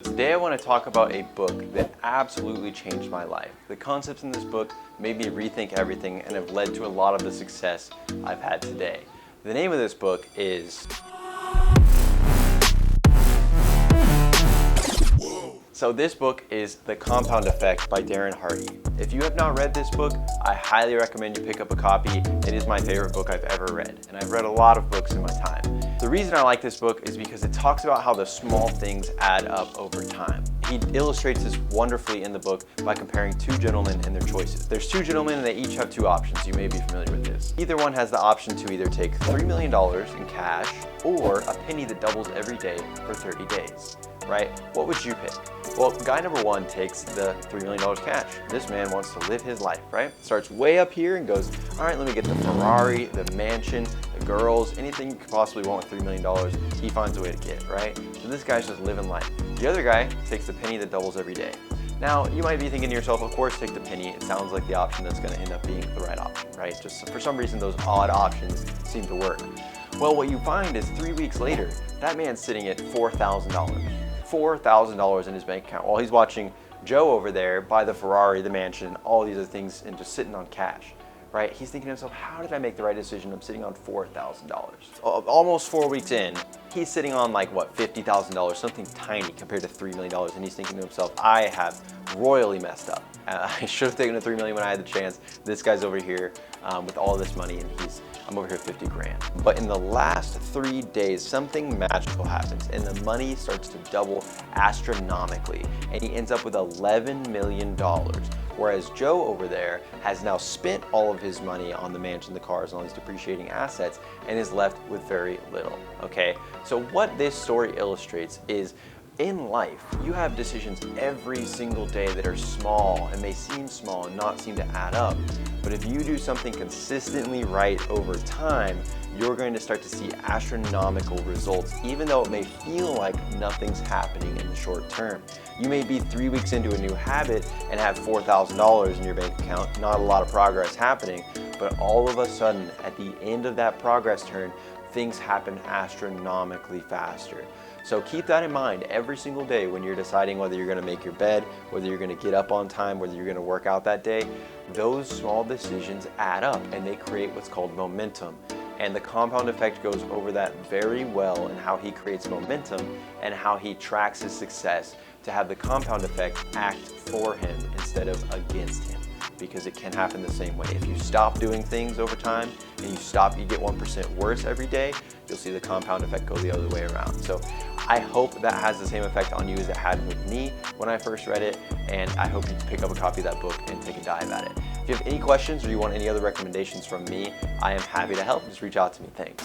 Today I want to talk about a book that absolutely changed my life. The concepts in this book made me rethink everything and have led to a lot of the success I've had today. The name of this book is... So this book is The Compound Effect by Darren Hardy. If you have not read this book, I highly recommend you pick up a copy. It is my favorite book I've ever read, and I've read a lot of books in my time. The reason I like this book is because it talks about how the small things add up over time. He illustrates this wonderfully in the book by comparing two gentlemen and their choices. There's two gentlemen and they each have two options. You may be familiar with this. Either one has the option to either take $3 million in cash or a penny that doubles every day for 30 days, right? What would you pick? Well, guy number one takes the $3 million cash. This man wants to live his life, right? Starts way up here and goes, all right, let me get the Ferrari, the mansion, the girls, anything you could possibly want with $3 million, he finds a way to get, right? So this guy's just living life. The other guy takes the penny that doubles every day. Now, you might be thinking to yourself, of course, take the penny. It sounds like the option that's gonna end up being the right option, right? Just for some reason, those odd options seem to work. Well, what you find is 3 weeks later, that man's sitting at $4,000. $4,000 in his bank account while he's watching Joe over there buy the Ferrari, the mansion, all these other things, and just sitting on cash, right? He's thinking to himself, how did I make the right decision? I'm sitting on $4,000. Almost 4 weeks in, he's sitting on like, what, $50,000, something tiny compared to $3 million, and he's thinking to himself, I have royally messed up. I should have taken the $3 million when I had the chance. This guy's over here with all this money, and I'm over here 50 grand. But in the last 3 days, something magical happens, and the money starts to double astronomically, and he ends up with $11 million. Whereas Joe over there has now spent all of his money on the mansion, the cars, and all these depreciating assets, and is left with very little, okay? So what this story illustrates is, in life, you have decisions every single day that are small and may seem small and not seem to add up. But if you do something consistently right over time, you're going to start to see astronomical results, even though it may feel like nothing's happening in the short term. You may be 3 weeks into a new habit and have $4,000 in your bank account, not a lot of progress happening, but all of a sudden, at the end of that progress turn, things happen astronomically faster. So keep that in mind every single day when you're deciding whether you're going to make your bed, whether you're going to get up on time, whether you're going to work out that day. Those small decisions add up and they create what's called momentum. And the compound effect goes over that very well in how he creates momentum and how he tracks his success to have the compound effect act for him instead of against him. Because it can happen the same way. If you stop doing things over time and you get 1% worse every day, you'll see the compound effect go the other way around. So I hope that has the same effect on you as it had with me when I first read it, and I hope you pick up a copy of that book and take a dive at it. If you have any questions or you want any other recommendations from me, I am happy to help. Just reach out to me. Thanks.